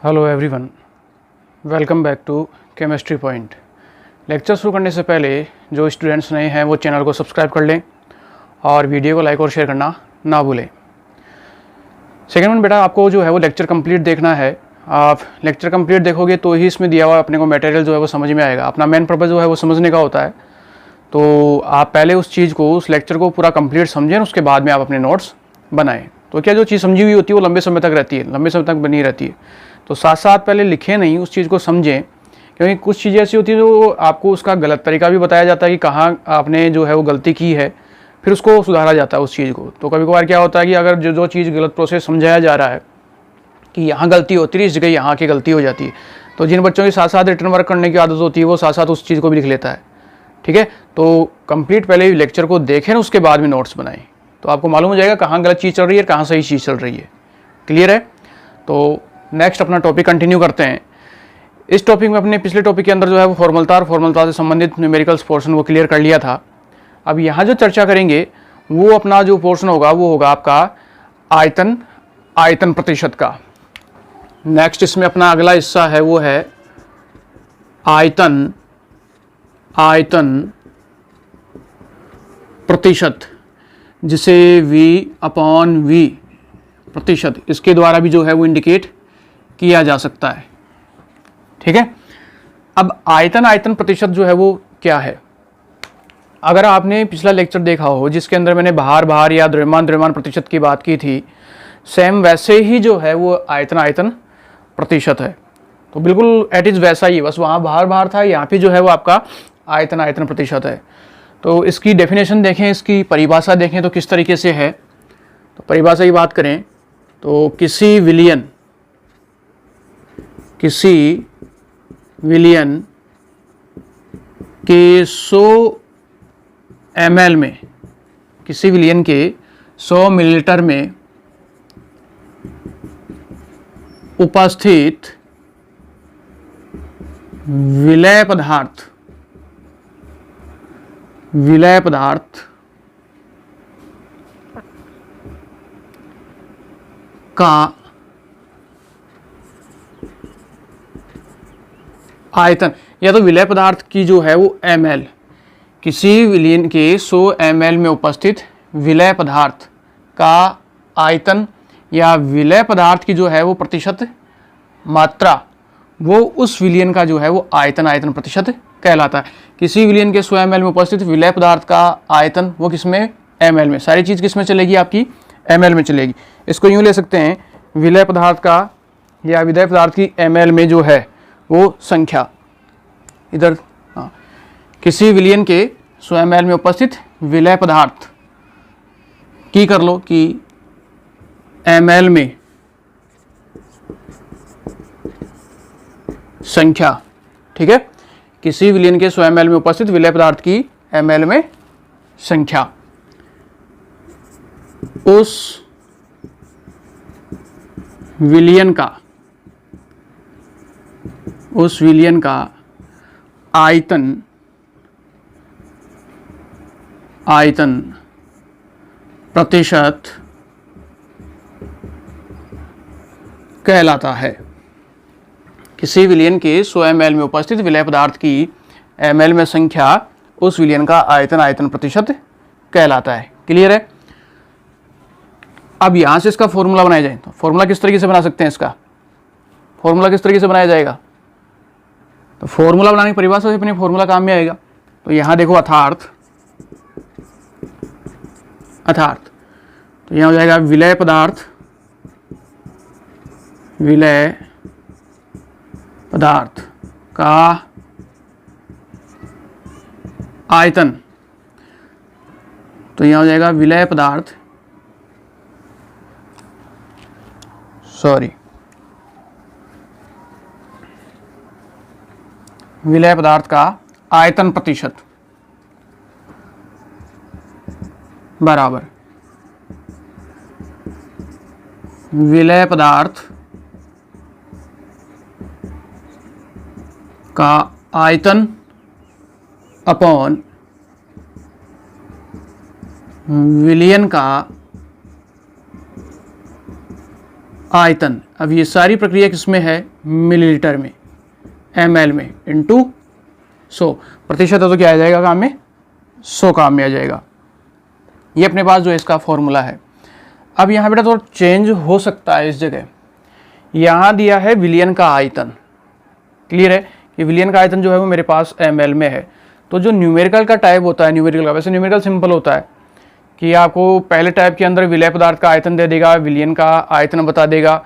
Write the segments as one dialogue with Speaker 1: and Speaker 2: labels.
Speaker 1: Hello everyone, welcome back to chemistry point. Lecture शुरू करने से पहले जो स्टूडेंट्स नए हैं वो चैनल को सब्सक्राइब कर लें और वीडियो को लाइक और शेयर करना ना भूलें। सेकेंड वन बेटा, आपको जो है वो लेक्चर कंप्लीट देखना है। आप लेक्चर कंप्लीट देखोगे तो ही इसमें दिया हुआ अपने को मटेरियल जो है वो समझ में आएगा। अपना मेन पर्पज़ जो है वो समझने का होता है, तो आप पहले उस चीज़ को, उस लेक्चर को पूरा कंप्लीट समझें, उसके बाद में आप अपने नोट्स बनाएं। तो क्या जो चीज़ समझी हुई होती है वो लंबे समय तक रहती है, लंबे समय तक बनी रहती है। तो साथ साथ पहले लिखें नहीं, उस चीज़ को समझें, क्योंकि कुछ चीज़ें ऐसी होती है जो आपको उसका गलत तरीका भी बताया जाता है कि कहाँ आपने जो है वो गलती की है, फिर उसको सुधारा जाता है उस चीज़ को। तो कभी कभार क्या होता है कि अगर जो चीज़ गलत प्रोसेस समझाया जा रहा है कि यहाँ गलती होती है, इस जगह यहाँ की गलती हो जाती है, तो जिन बच्चों के साथ साथ रिटर्न वर्क करने की आदत होती है वो साथ साथ उस चीज़ को भी लिख लेता है। ठीक है, तो कंप्लीट पहले लेक्चर को देखें, उसके बाद में नोट्स बनाएं, तो आपको मालूम हो जाएगा कहाँ गलत चीज़ चल रही है, कहाँ सही चीज़ चल रही है। क्लियर है? तो नेक्स्ट अपना टॉपिक कंटिन्यू करते हैं। इस टॉपिक में अपने पिछले टॉपिक के अंदर जो है वो फॉर्मूला और फॉर्मूला से संबंधित न्यूमेरिकल्स पोर्शन वो क्लियर कर लिया था। अब यहाँ जो चर्चा करेंगे वो अपना जो पोर्शन होगा वो होगा आपका आयतन प्रतिशत का। नेक्स्ट इसमें अपना अगला हिस्सा है वो है आयतन प्रतिशत, जिसे V/V प्रतिशत, इसके द्वारा भी जो है वो इंडिकेट किया जा सकता है। ठीक है, अब आयतन प्रतिशत जो है वो क्या है? अगर आपने पिछला लेक्चर देखा हो जिसके अंदर मैंने भार या द्रव्यमान प्रतिशत की बात की थी, सेम वैसे ही जो है वो आयतन प्रतिशत है। तो बिल्कुल एट इज वैसा ही, बस वहाँ भार था, यहाँ पे जो है वो आपका आयतन प्रतिशत है। तो इसकी डेफिनेशन देखें, इसकी परिभाषा देखें तो किस तरीके से है। तो परिभाषा की बात करें तो किसी विलियन के 100 ml में, किसी विलियन के 100 मिलीलीटर में उपस्थित विलय पदार्थ का आयतन, या तो विलय पदार्थ की जो है वो ml, किसी विलियन के 100 ml में उपस्थित विलय पदार्थ का आयतन या विलय पदार्थ की जो है वो प्रतिशत मात्रा, वो उस विलियन का जो है वो आयतन प्रतिशत कहलाता है। किसी विलियन के 100 ml में उपस्थित विलय पदार्थ का आयतन, वो किसमें? ml में। सारी चीज़ किस में चलेगी? आपकी ml में चलेगी। इसको यूँ ले सकते हैं, विलय पदार्थ का या विलय पदार्थ की ml में जो है वो संख्या, इधर हाँ, किसी विलियन के 100 ml में उपस्थित विलय पदार्थ की कर लो कि ml में संख्या। ठीक है, किसी विलियन के 100 ml में उपस्थित विलय पदार्थ की ml में संख्या, उस विलियन का आयतन प्रतिशत कहलाता है। किसी विलियन के 100 ml में उपस्थित विलय पदार्थ की ml में संख्या उस विलियन का आयतन प्रतिशत कहलाता है। क्लियर है? अब यहाँ से इसका फॉर्मूला बनाया जाए तो फॉर्मूला किस तरीके से बना सकते हैं? इसका फॉर्मूला किस तरीके से बनाया जाएगा? तो फॉर्मूला बनाने की परिभाषा से अपने फॉर्मूला काम में आएगा। तो यहाँ देखो अर्थात तो यहाँ हो जाएगा विलय पदार्थ का आयतन। तो यहाँ हो जाएगा विलय पदार्थ का आयतन प्रतिशत बराबर विलय पदार्थ का आयतन अपॉन विलियन का आयतन। अब ये सारी प्रक्रिया किसमें है, मिलीलीटर में, ml में, इंटू 100 प्रतिशत है तो क्या आ जाएगा काम में, 100 काम में आ जाएगा। ये अपने पास जो है इसका फॉर्मूला है। अब यहाँ बेटा थोड़ा चेंज हो सकता है इस जगह, यहाँ दिया है विलियन का आयतन, क्लियर है कि विलियन का आयतन जो है वो मेरे पास ml में है। तो जो न्यूमेरिकल का टाइप होता है, न्यूमेरिकल का, वैसे न्यूमेरिकल सिंपल होता है कि आपको पहले टाइप के अंदर विलय पदार्थ का आयतन दे देगा, विलियन का आयतन बता देगा,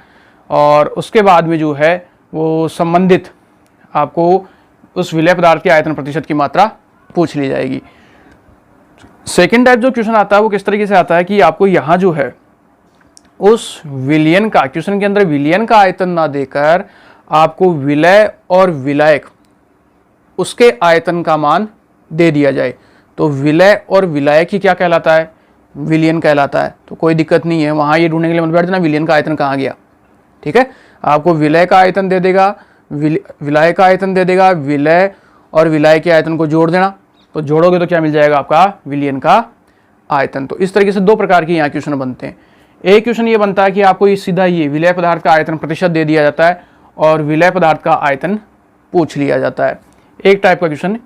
Speaker 1: और उसके बाद में जो है वो संबंधित आपको उस विलय पदार्थ के आयतन प्रतिशत की मात्रा पूछ ली जाएगी। सेकेंड टाइप जो क्वेश्चन आता है वो किस तरीके से आता है कि आपको यहाँ जो है उस विलियन का, क्वेश्चन के अंदर विलियन का आयतन ना देकर आपको विलय और विलायक उसके आयतन का मान दे दिया जाए। तो विलय और विलायक ही क्या कहलाता है, विलियन कहलाता है। तो कोई दिक्कत नहीं है, वहाँ ये ढूंढने के लिए मत बैठ जाना विलियन का आयतन कहाँ गया, ठीक है। आपको विलय का आयतन दे देगा, विलायक का आयतन दे देगा, विलय और विलायक के आयतन को जोड़ देना, तो जोड़ोगे तो क्या मिल जाएगा आपका, विलियन का आयतन। तो इस तरीके से दो प्रकार के यहाँ क्वेश्चन बनते हैं। एक क्वेश्चन ये बनता है कि आपको सीधा ये विलय पदार्थ का आयतन प्रतिशत दे दिया जाता है और विलय पदार्थ का आयतन पूछ लिया जाता है। एक टाइप का क्वेश्चन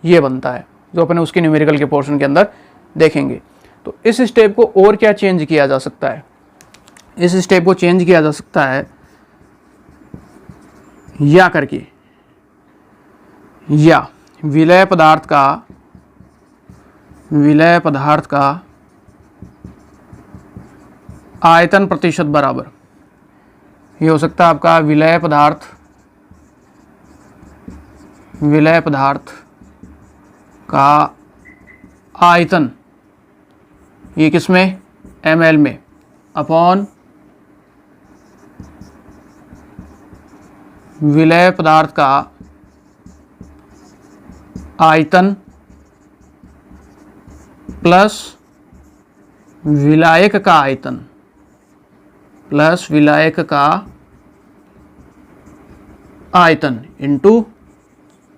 Speaker 1: ये बनता है जो अपने उसके न्यूमेरिकल के पोर्शन के अंदर देखेंगे। तो इस स्टेप को और क्या चेंज किया जा सकता है, इस स्टेप को चेंज किया जा सकता है या करके, या विलय पदार्थ का आयतन प्रतिशत बराबर, ये हो सकता है आपका विलय पदार्थ का आयतन, ये किसमें, ml में, अपॉन विलय पदार्थ का आयतन प्लस विलायक का आयतन प्लस विलायक का आयतन इंटू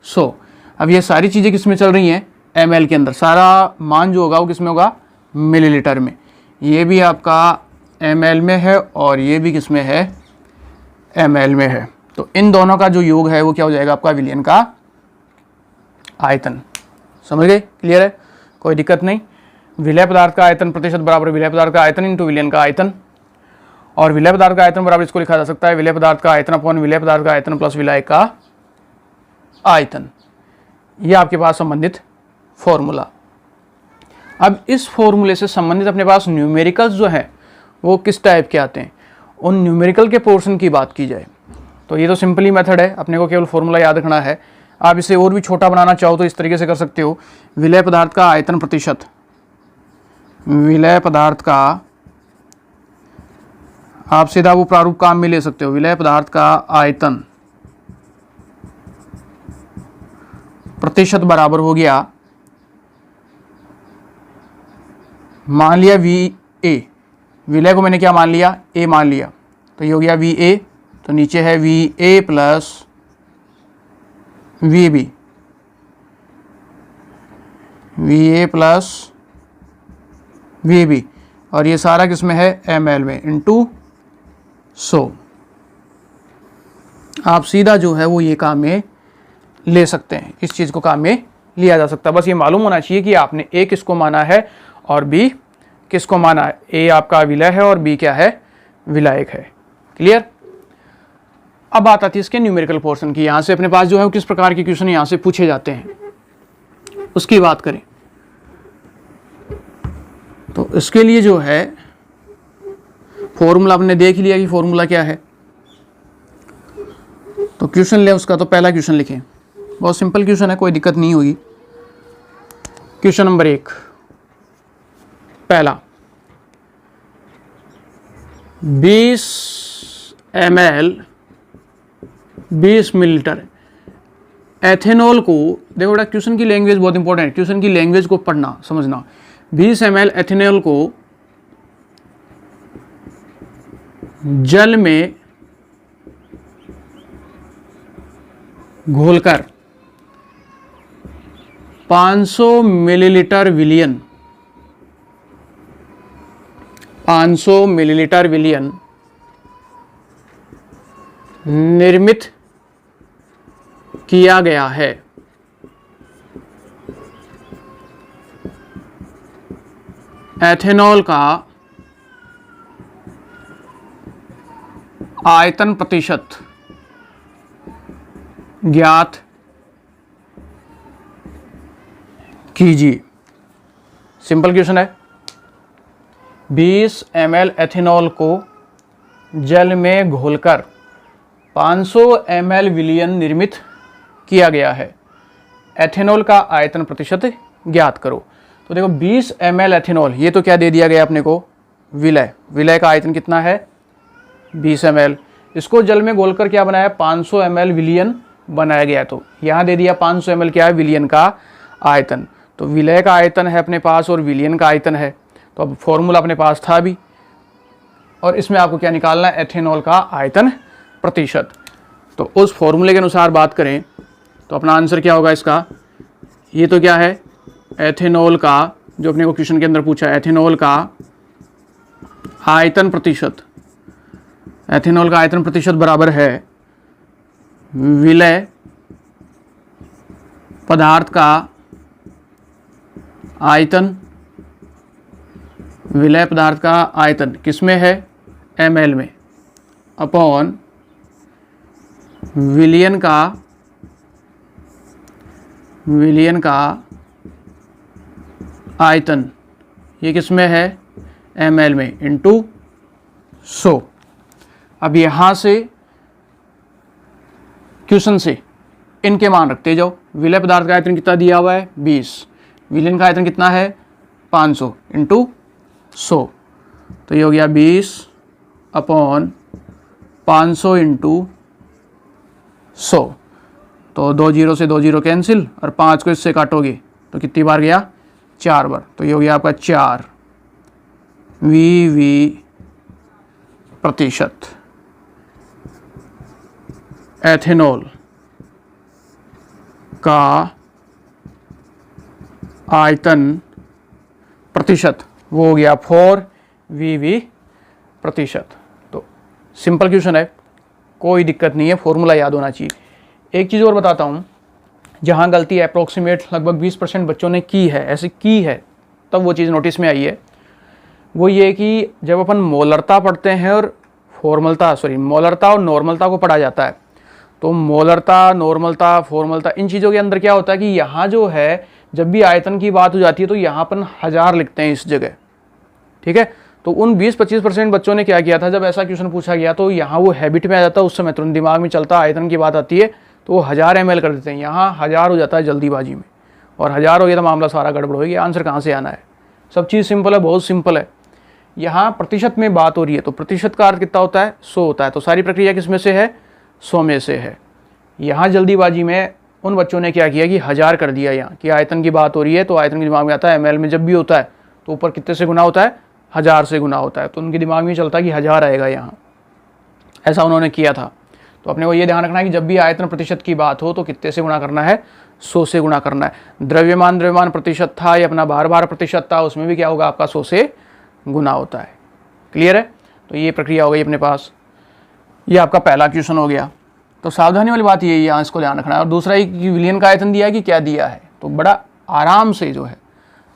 Speaker 1: 100। अब ये सारी चीज़ें किस में चल रही हैं, ml के अंदर। सारा मान जो होगा वो किस में होगा, मिलीलीटर में। ये भी आपका ml में है और ये भी किस में है, ml में है। तो इन दोनों का जो योग है वो क्या हो जाएगा आपका, विलियन का आयतन। समझ गए, क्लियर है, कोई दिक्कत नहीं। विलय पदार्थ का आयतन प्रतिशत बराबर विलय पदार्थ का आयतन इंटू विलियन का आयतन, और विलय पदार्थ का आयतन बराबर इसको लिखा जा सकता है विलय पदार्थ का आयतन अपॉन विलय पदार्थ का आयतन प्लस विलायक का आयतन। यह आपके पास संबंधित फॉर्मूला। अब इस फॉर्मूले से संबंधित अपने पास न्यूमेरिकल्स जो हैं वो किस टाइप के आते हैं, उन न्यूमेरिकल के पोर्शन की बात की जाए तो ये तो सिंपली मेथड है, अपने को केवल फॉर्मूला याद रखना है। आप इसे और भी छोटा बनाना चाहो तो इस तरीके से कर सकते हो, विलय पदार्थ का आयतन प्रतिशत, विलय पदार्थ का, आप सीधा वो प्रारूप काम में ले सकते हो, विलय पदार्थ का आयतन प्रतिशत बराबर हो गया, मान लिया VA, विलय को मैंने क्या मान लिया, A मान लिया, तो ये हो गया VA, तो नीचे है VA plus VB, VA plus VB, और ये सारा किसमें है, ml में, इंटू 100। आप सीधा जो है वो ये काम में ले सकते हैं, इस चीज़ को काम में लिया जा सकता है। बस ये मालूम होना चाहिए कि आपने A किसको माना है और B किसको माना है। A आपका विलय है और B क्या है, विलायक है। क्लियर। अब बात आती है इसके न्यूमेरिकल पोर्शन की। यहाँ से अपने पास जो है वो किस प्रकार के क्वेश्चन यहाँ से पूछे जाते हैं उसकी बात करें तो इसके लिए जो है फॉर्मूला आपने देख लिया कि फॉर्मूला क्या है। तो क्वेश्चन ले उसका, तो पहला क्वेश्चन लिखें, बहुत सिंपल क्वेश्चन है, कोई दिक्कत नहीं होगी। क्वेश्चन नंबर 1, पहला 20 ml 20 मिलीलीटर एथेनॉल को, देखो बेटा क्वेश्चन की लैंग्वेज बहुत इंपॉर्टेंट है, क्वेश्चन की लैंग्वेज को पढ़ना समझना। 20 ml एथेनॉल को जल में घोलकर 500 मिलीलीटर विलियन 500 मिलीलीटर विलियन निर्मित किया गया है। एथेनॉल का आयतन प्रतिशत ज्ञात कीजिए। सिंपल क्वेश्चन है। 20 ml एथेनॉल को जल में घोलकर 500 ml विलयन निर्मित किया गया है। एथेनॉल का आयतन प्रतिशत ज्ञात करो। तो देखो 20 ml एथेनॉल, ये तो क्या दे दिया गया अपने को, विलय। विलय का आयतन कितना है 20 ml। इसको जल में घोलकर क्या बनाया 500 ml विलयन बनाया गया। तो यहाँ दे दिया 500 ml क्या है विलयन का आयतन। तो विलय का आयतन है अपने पास और विलयन का आयतन है। तो अब फॉर्मूला अपने पास था भी, और इसमें आपको क्या निकालना है एथेनॉल का आयतन प्रतिशत। तो उस फॉर्मूले के अनुसार बात करें तो अपना आंसर क्या होगा इसका, ये तो क्या है एथेनॉल का, जो अपने को क्वेश्चन के अंदर पूछा है, एथेनॉल का आयतन प्रतिशत। एथेनॉल का आयतन प्रतिशत बराबर है विलय पदार्थ का आयतन, विलय पदार्थ का आयतन किसमें है ml में, अपॉन विलयन का आयतन, ये किसमें है ml में, इंटू 100। अब यहाँ से क्वेश्चन से इनके मान रखते जाओ। विलय पदार्थ का आयतन कितना दिया हुआ है 20, विलयन का आयतन कितना है 500 इंटू 100। तो ये हो गया 20 अपॉन 500 इंटू 100। तो 2 0 से 2 0 कैंसिल, और 5 को इससे काटोगे तो कितनी बार गया 4 बार। तो ये हो गया आपका 4 VV प्रतिशत एथेनॉल का आयतन प्रतिशत, वो हो गया 4 VV प्रतिशत। तो सिंपल क्वेश्चन है, कोई दिक्कत नहीं है, फॉर्मूला याद होना चाहिए। एक चीज़ और बताता हूँ, जहाँ गलती अप्रोक्सीमेट लगभग 20% बच्चों ने की है, ऐसे की है, तब वो चीज़ नोटिस में आई है। वो ये कि जब अपन मोलरता पढ़ते हैं और मोलरता और नॉर्मलता को पढ़ा जाता है, तो मोलरता, नॉर्मलता, फॉर्मलता, इन चीज़ों के अंदर क्या होता है कि यहाँ जो है जब भी आयतन की बात हो जाती है तो यहाँ अपन 1000 लिखते हैं इस जगह, ठीक है। तो उन 20-25% बच्चों ने क्या किया था, जब ऐसा क्वेश्चन पूछा गया तो यहाँ वो हैबिट में आ जाता है, उस समय तुरंत दिमाग में चलता, आयतन की बात आती है तो वो 1000 ml कर देते हैं, यहाँ 1000 हो जाता है जल्दीबाजी में, और 1000 हो गया तो मामला सारा गड़बड़ हो गया। आंसर कहाँ से आना है, सब चीज़ सिंपल है, बहुत सिंपल है। यहाँ प्रतिशत में बात हो रही है तो प्रतिशत का अर्थ कितना होता है 100 होता है। तो सारी प्रक्रिया किस में से है 100 में से है। यहाँ जल्दीबाजी में उन बच्चों ने क्या किया कि 1000 कर दिया, यहाँ कि आयतन की बात हो रही है तो आयतन के दिमाग में आता है ml में जब भी होता है तो ऊपर कितने से गुना होता है 1000 से गुना होता है, तो उनके दिमाग में चलता है कि 1000 आएगा यहाँ, ऐसा उन्होंने किया था। तो अपने को ये ध्यान रखना है कि जब भी आयतन प्रतिशत की बात हो तो कितने से गुणा करना है 100 से गुणा करना है। द्रव्यमान प्रतिशत था, या अपना भार प्रतिशत था, उसमें भी क्या होगा आपका 100 से गुना होता है। क्लियर है। तो ये प्रक्रिया हो गई अपने पास, ये आपका पहला क्वेश्चन हो गया। तो सावधानी वाली बात यही है, इसको ध्यान रखना है। और दूसरा ही कि विलयन का आयतन दिया है कि क्या दिया है, तो बड़ा आराम से जो है,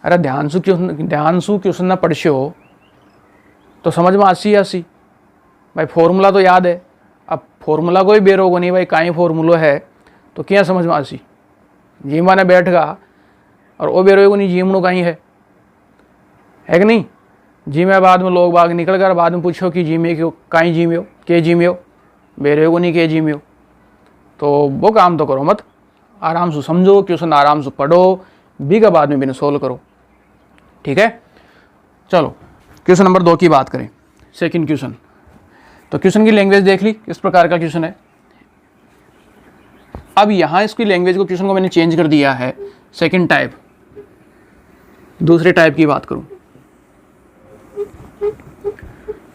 Speaker 1: अरे ध्यान से क्वेश्चन ना पढ़ियो तो समझ में आसी भाई, फॉर्मूला तो याद है। अब फॉर्मूला कोई बेरोगो नहीं भाई, काई फॉर्मूलो है तो क्या समझ में आसी, जीमा ने बैठ गा और वो बेरोगो नहीं जीमणु कहीं है कि नहीं। जी में बाद में लोग बाग निकल कर बाद में पूछो कि जी में क्यों कहीं जी में हो, के जी में हो, बेरे को नहीं के जी में हो, तो वो काम तो करो मत, आराम से समझो क्वेश्चन, आराम से पढ़ो, बीघा बाद में भी सोल्व करो, ठीक है। चलो क्वेश्चन नंबर 2 की बात करें, सेकंड क्वेश्चन। तो क्वेश्चन की लैंग्वेज देख ली, किस प्रकार का क्वेश्चन है। अब यहाँ इसकी लैंग्वेज को, क्वेश्चन को मैंने चेंज कर दिया है, सेकंड टाइप, दूसरे टाइप की बात करूँ,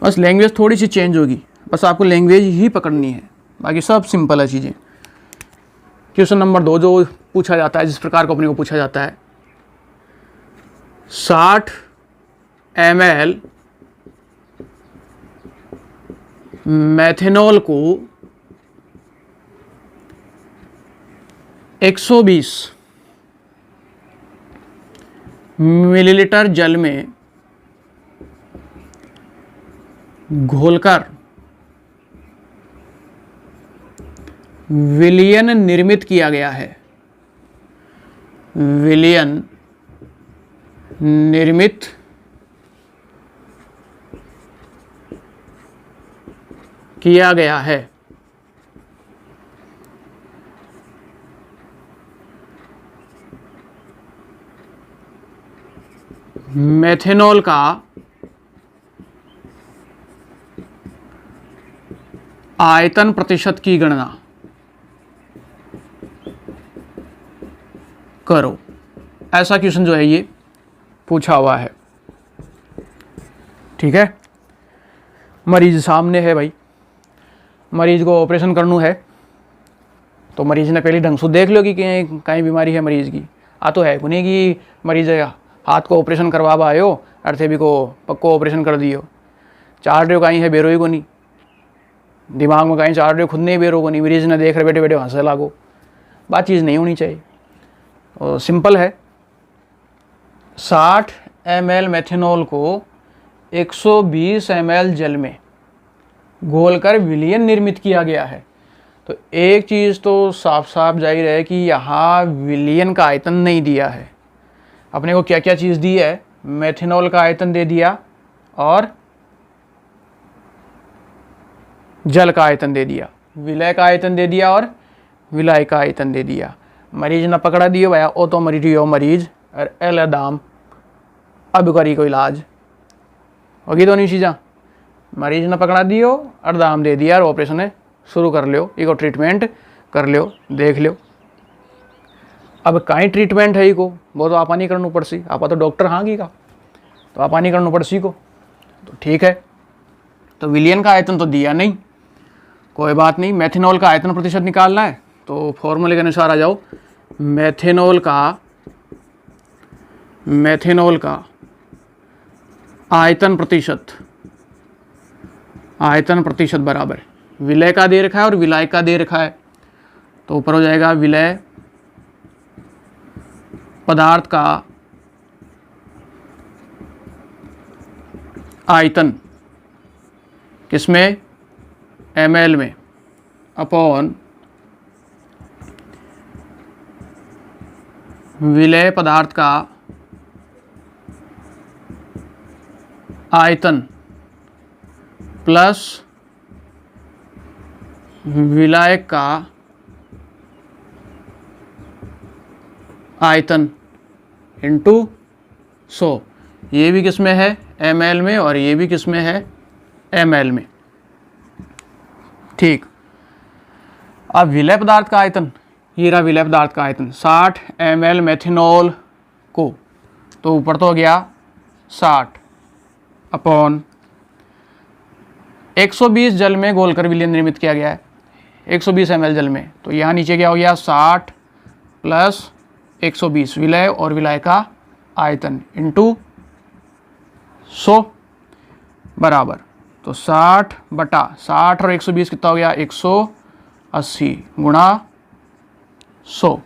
Speaker 1: बस लैंग्वेज थोड़ी सी चेंज होगी, बस आपको लैंग्वेज ही पकड़नी है, बाकी सब सिंपल है चीज़ें। क्वेश्चन नंबर 2 जो पूछा जाता है, जिस प्रकार को अपने को पूछा जाता है, 60 ml मेथेनॉल को 120 मिलीलीटर जल में घोलकर विलयन निर्मित किया गया है। विलयन निर्मित किया गया है। मेथेनॉल का आयतन प्रतिशत की गणना करो। ऐसा क्वेश्चन जो है ये पूछा हुआ है। ठीक है, मरीज सामने है भाई, मरीज को ऑपरेशन करना है तो मरीज ने पहले ढंग से देख लो कि कहीं बीमारी है मरीज की। आ तो है नहीं कि मरीज हाथ को ऑपरेशन करवा आयो अर्थे भी को पक्को ऑपरेशन कर दियो। चार रहे कहीं है बेरोई को नहीं, दिमाग में कहीं चार रहे खुद नहीं बेरो को नहीं, मरीज ने देख रहे बैठे बैठे हंसे लागो। बात चीज़ नहीं होनी चाहिए। और सिंपल है, 60 ml मेथेनॉल को 120 ml जल में घोलकर विलयन निर्मित किया गया है। तो एक चीज़ तो साफ साफ जाहिर है कि यहाँ विलयन का आयतन नहीं दिया है। अपने को क्या क्या चीज़ दी है, मेथेनॉल का आयतन दे दिया और जल का आयतन दे दिया, विलय का आयतन दे दिया और विलाय का आयतन दे दिया। मरीज ने पकड़ा दियो भैया ओ तो मरी रही हो मरीज और एल दाम अब करी को इलाज होगी। तो नहीं चीज़ा मरीज ने पकड़ा दियो और दाम दे दिया और ऑपरेशन शुरू कर लो, इको ट्रीटमेंट कर लो, देख लो। अब कहीं ट्रीटमेंट है को वो तो आपा नहीं करना पड़सी, आपा तो डॉक्टर हाँ की का, तो आपा नहीं करना पड़सी को। तो ठीक है, तो विलयन का आयतन तो दिया नहीं, कोई बात नहीं। मेथेनॉल का आयतन प्रतिशत निकालना है तो फॉर्मूले के अनुसार आ जाओ। मेथेनॉल का आयतन प्रतिशत बराबर विलय का दे रखा है और विलाय का दे रखा है। तो ऊपर हो जाएगा विलय पदार्थ का आयतन किसमें, ml में, अपॉन विलय पदार्थ का आयतन प्लस विलायक का आयतन इंटू 100। ये भी किस में है, ml में, और ये भी किस में है, ml में। ठीक, अब विलय पदार्थ का आयतन, ये रहा विलय पदार्थ का आयतन 60 ml मेथेनॉल को, तो ऊपर तो हो गया 60 अपॉन 120 जल में घोलकर विलयन निर्मित किया गया है 120 ml जल में। तो यहाँ नीचे क्या हो गया 60 प्लस 120 विलय और विलाय का आयतन इंटू 100 बराबर, तो 60 बटा 60 और 120 कितना हो गया 180 गुणा 100।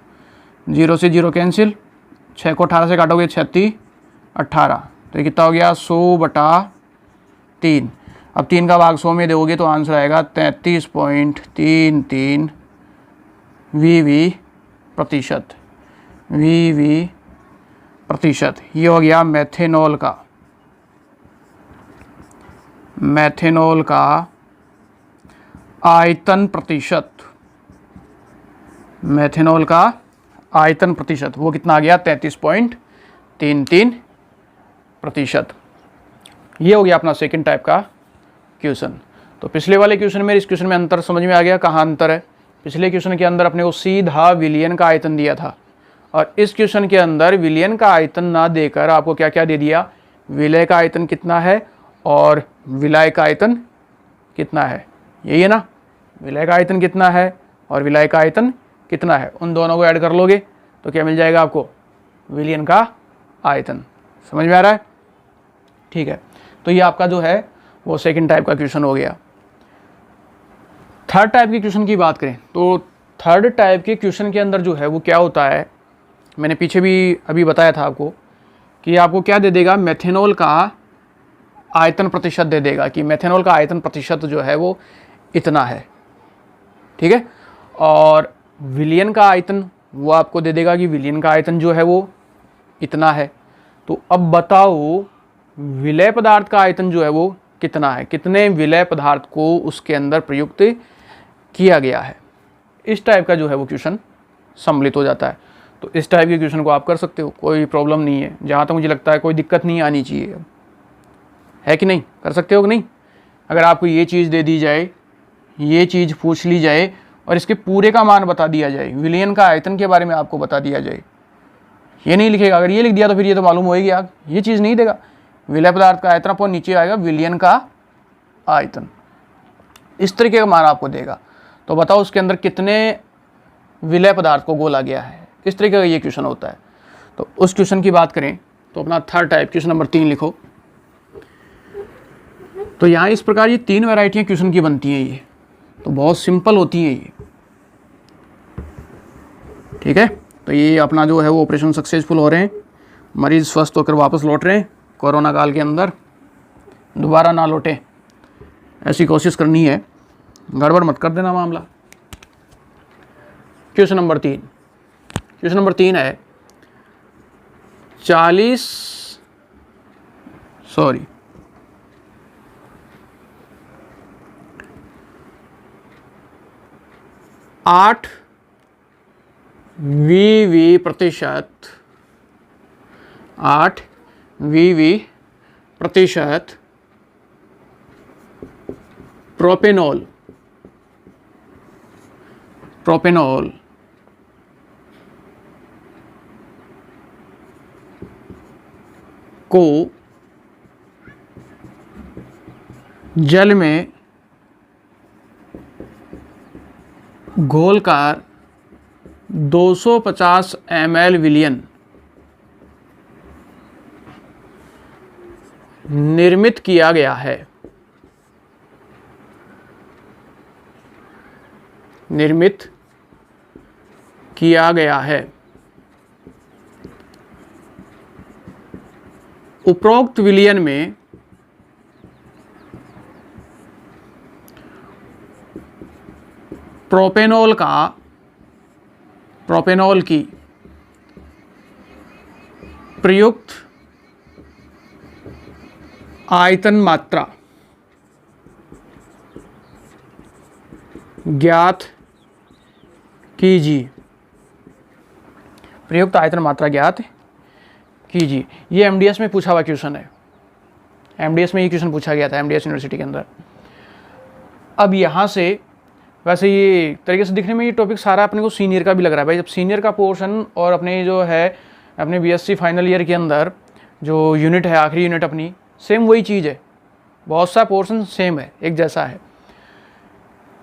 Speaker 1: 0 से 0 कैंसिल, 6 को 18 से काटोगे 36 18, तो ये कितना हो गया 100 बटा 3। अब 3 का भाग 100 में दोगे तो आंसर आएगा 33.33 वीवी प्रतिशत। ये हो गया मेथेनॉल का आयतन प्रतिशत। मेथेनॉल का आयतन प्रतिशत वो कितना आ गया 33.33%। ये हो गया अपना सेकंड टाइप का क्वेश्चन। तो पिछले वाले क्वेश्चन में, इस क्वेश्चन में अंतर समझ में आ गया, कहाँ अंतर है। पिछले क्वेश्चन के अंदर अपने को सीधा विलयन का आयतन दिया था और इस क्वेश्चन के अंदर विलयन का आयतन ना देकर आपको क्या क्या दे दिया, विलय का आयतन कितना है और विलाय का आयतन कितना है। यही है ना, विलय का आयतन कितना है और विलाय का आयतन कितना है, उन दोनों को ऐड कर लोगे तो क्या मिल जाएगा आपको, विलयन का आयतन। समझ में आ रहा है? ठीक है, तो ये आपका जो है वो सेकंड टाइप का क्वेश्चन हो गया। थर्ड टाइप के क्वेश्चन की बात करें तो थर्ड टाइप के क्वेश्चन के अंदर जो है वो क्या होता है, मैंने पीछे भी अभी बताया था आपको कि आपको क्या दे देगा, मेथेनॉल का आयतन प्रतिशत दे देगा कि मेथेनॉल का आयतन प्रतिशत जो है वो इतना है, ठीक है। और विलयन का आयतन वो आपको दे देगा कि विलयन का आयतन जो है वो इतना है। तो अब बताओ विलय पदार्थ का आयतन जो है वो कितना है, कितने विलय पदार्थ को उसके अंदर प्रयुक्त किया गया है। इस टाइप का जो है वो क्वेश्चन सम्मिलित हो जाता है। तो इस टाइप के क्वेश्चन को आप कर सकते हो, कोई प्रॉब्लम नहीं है, जहाँ तक मुझे लगता है कोई दिक्कत नहीं आनी चाहिए, है कि नहीं, कर सकते हो कि नहीं। अगर आपको ये चीज़ दे दी जाए, ये चीज़ पूछ ली जाए और इसके पूरे का मान बता दिया जाए, विलयन का आयतन के बारे में आपको बता दिया जाए, ये नहीं लिखेगा, अगर ये लिख दिया तो फिर ये तो मालूम होएगी आप, ये चीज़ नहीं देगा। विलय पदार्थ का आयतन अपन नीचे आएगा विलयन का आयतन, इस तरीके का मान आपको देगा। तो बताओ उसके अंदर कितने विलय पदार्थ को घोला गया है, इस तरीके का ये क्वेश्चन होता है। तो उस क्वेश्चन की बात करें तो अपना थर्ड टाइप क्वेश्चन नंबर 3 लिखो। तो यहाँ इस प्रकार ये 3 वैरायटियाँ क्वेश्चन की बनती हैं, ये तो बहुत सिंपल होती हैं ये, ठीक है। तो ये अपना जो है वो ऑपरेशन सक्सेसफुल हो रहे हैं, मरीज स्वस्थ होकर वापस लौट रहे हैं, कोरोना काल के अंदर दोबारा ना लौटे ऐसी कोशिश करनी है, गड़बड़ मत कर देना मामला। क्वेश्चन नंबर 3, क्वेश्चन नंबर 3 है 8 वीवी प्रतिशत, 8 वीवी प्रतिशत प्रोपेनॉल को जल में घोलकर 250 ml विलयन निर्मित किया गया है, निर्मित किया गया है। उपरोक्त विलयन में प्रोपेनॉल की प्रयुक्त आयतन मात्रा ज्ञात कीजिए, प्रयुक्त आयतन मात्रा ज्ञात कीजिए। ये एमडीएस में पूछा हुआ क्वेश्चन है, एमडीएस में ये क्वेश्चन पूछा गया था एमडीएस यूनिवर्सिटी के अंदर। अब यहाँ से वैसे ये तरीके से दिखने में ये टॉपिक सारा अपने को सीनियर का भी लग रहा है भाई, जब सीनियर का पोर्शन और अपने जो है अपने बीएससी फाइनल ईयर के अंदर जो यूनिट है, आखिरी यूनिट अपनी, सेम वही चीज़ है, बहुत सा पोर्शन सेम है, एक जैसा है,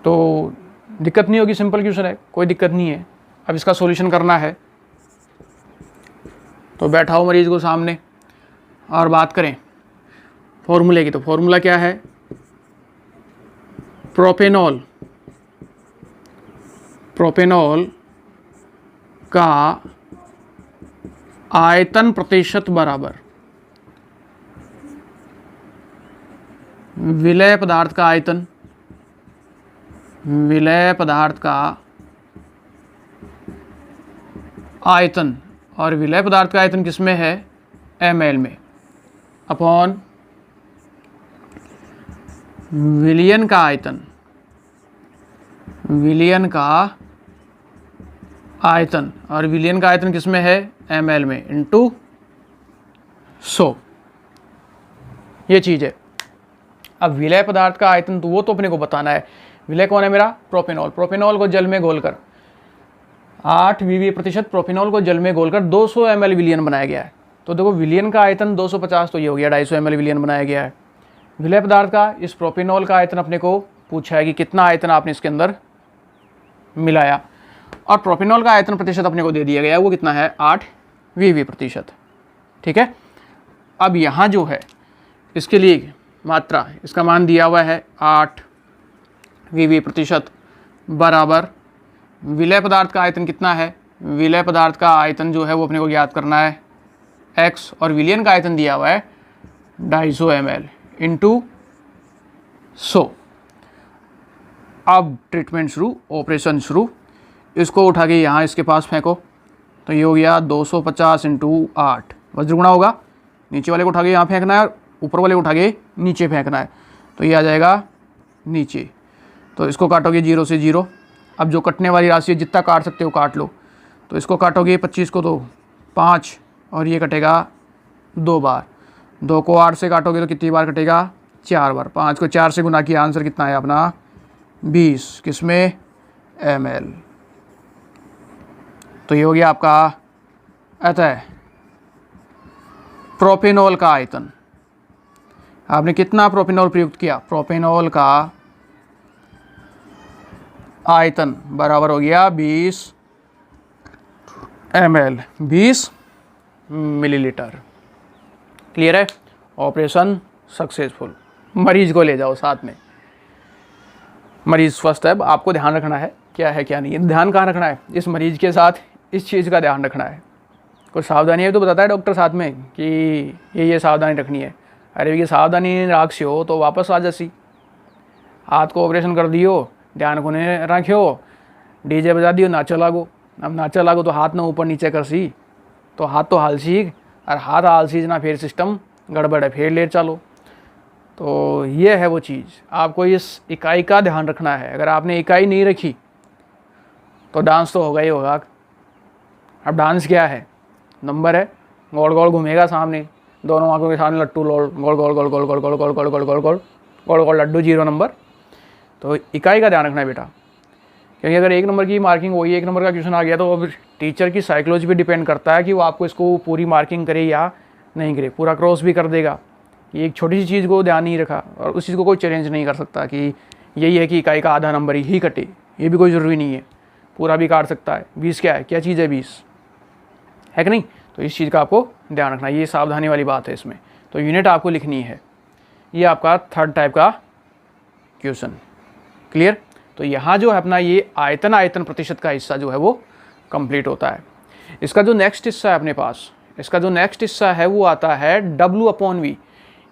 Speaker 1: तो दिक्कत नहीं होगी, सिंपल क्वेश्चन है, कोई दिक्कत नहीं है। अब इसका सॉल्यूशन करना है तो बैठाओ मरीज को सामने और बात करें फॉर्मूले की। तो फॉर्मूला क्या है, प्रोपेनॉल का आयतन प्रतिशत बराबर विलय पदार्थ का आयतन, विलय पदार्थ का आयतन, और विलय पदार्थ का आयतन किसमें है, ml में, अपॉन विलयन का आयतन, विलयन का आयतन, और विलयन का आयतन किसमें है, ml में, इंटू 100, ये चीज़ है। अब विलय पदार्थ का आयतन तो वो तो अपने को बताना है, विलय कौन है मेरा, प्रोपेनॉल, प्रोपेनॉल को जल में घोलकर 8 वीवी प्रतिशत प्रोपेनॉल को जल में घोलकर 200 ml विलयन बनाया गया है। तो देखो विलयन का आयतन 250, तो ये हो गया 250 ml विलयन बनाया गया है। विलय पदार्थ का इस प्रोपेनॉल का आयतन अपने को पूछा है कि कितना आयतन आपने इसके अंदर मिलाया, और प्रोपेनॉल का आयतन प्रतिशत अपने को दे दिया गया है, वो कितना है, 8 वीवी प्रतिशत, ठीक है। अब यहाँ जो है इसके लिए मात्रा, इसका मान दिया हुआ है 8 वीवी प्रतिशत बराबर विलय पदार्थ का आयतन कितना है, विलय पदार्थ का आयतन जो है वो अपने को ज्ञात करना है x, और विलयन का आयतन दिया हुआ है 250 ml इंटू 100। अब ट्रीटमेंट शुरू, ऑपरेशन शुरू। इसको उठा के यहाँ इसके पास फेंको, तो ये हो गया 250 इंटू 8, वज्र गुणा होगा। नीचे वाले को उठा के यहाँ फेंकना है, ऊपर वाले को उठा के नीचे फेंकना है, तो ये आ जाएगा नीचे। तो इसको काटोगे 0 से 0। अब जो कटने वाली राशि है, जितना काट सकते हो काट लो। तो इसको काटोगे 25 को तो 5, और ये कटेगा 2 बार। 2 को 8 से काटोगे तो कितनी बार कटेगा, 4 बार। 5 को 4 से गुना किया, आंसर कितना है अपना 20, किसमें ml। तो ये हो गया आपका अतः प्रोपेनॉल का आयतन। आपने कितना प्रोपेनॉल प्रयुक्त किया, प्रोपेनॉल का आयतन बराबर हो गया 20 ml, 20 मिलीलीटर। क्लियर है। Operation successful. मरीज को ले जाओ साथ में, मरीज स्वस्थ है। अब आपको ध्यान रखना है क्या है क्या नहीं है। ध्यान कहाँ रखना है, इस मरीज के साथ इस चीज़ का ध्यान रखना है। कुछ सावधानी है तो बताता है डॉक्टर साथ में कि ये सावधानी रखनी है। अरे ये सावधानी राखी हो तो वापस आ जासी। हाथ को ऑपरेशन कर दियो, ध्यान को नहीं रखियो, डीजे बजा दियो, नाचा लागो। अब नाचा लागो तो हाथ ना ऊपर नीचे कर सी, तो हाथ तो हाल सीख, और हाथ हाल सीख ना फिर सिस्टम गड़बड़ है, फिर लेट चलो। तो ये है वो चीज़, आपको इस इकाई का ध्यान रखना है। अगर आपने इकाई नहीं रखी तो डांस तो होगा ही होगा। अब डांस क्या है, नंबर है, गोल गोल घूमेगा सामने, दोनों आंखों के सामने लट्टू लोल, गोल गोल गोल गोल गोल गोल गोल गोल गोल गोल गोल गोल गोल लड्डू, 0 नंबर। तो इकाई का ध्यान रखना है बेटा, क्योंकि अगर 1 नंबर की मार्किंग वही 1 नंबर का क्वेश्चन आ गया तो अब टीचर की साइकोलॉजी पे डिपेंड करता है कि वो आपको इसको पूरी मार्किंग करे या नहीं करे। पूरा क्रॉस भी कर देगा कि एक छोटी सी चीज़ को ध्यान नहीं रखा, और उस चीज़ को कोई चैलेंज नहीं कर सकता कि यही है कि इकाई का आधा नंबर ही कटे, ये भी कोई ज़रूरी नहीं है, पूरा भी काट सकता है। 20 क्या है, क्या चीज़ है 20, है कि नहीं। तो इस चीज़ का आपको ध्यान रखना, ये सावधानी वाली बात है इसमें। तो यूनिट आपको लिखनी है। ये आपका 3rd टाइप का क्वेश्चन। क्लियर। तो यहाँ जो है अपना ये आयतन प्रतिशत का हिस्सा जो है वो कंप्लीट होता है। इसका जो नेक्स्ट हिस्सा है अपने पास, इसका जो नेक्स्ट हिस्सा है वो आता है W/V।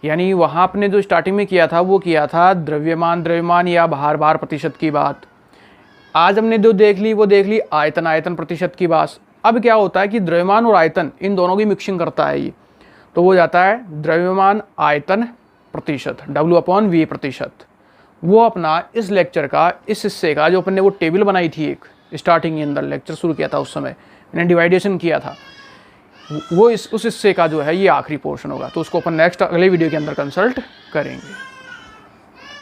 Speaker 1: यानी वहाँ आपने जो स्टार्टिंग में किया था वो किया था द्रव्यमान या भार प्रतिशत की बात। आज हमने जो देख ली वो देख ली आयतन प्रतिशत की बात। अब क्या होता है कि द्रव्यमान और आयतन इन दोनों की मिक्सिंग करता है ये, तो वो जाता है द्रव्यमान आयतन प्रतिशत, W/V प्रतिशत। वो अपना इस लेक्चर का इस हिस्से का जो अपन ने वो टेबल बनाई थी एक स्टार्टिंग के अंदर, लेक्चर शुरू किया था उस समय मैंने डिवाइडेशन किया था, वो उस हिस्से का जो है ये आखिरी पोर्शन होगा। तो उसको अपन नेक्स्ट अगले वीडियो के अंदर कंसल्ट करेंगे।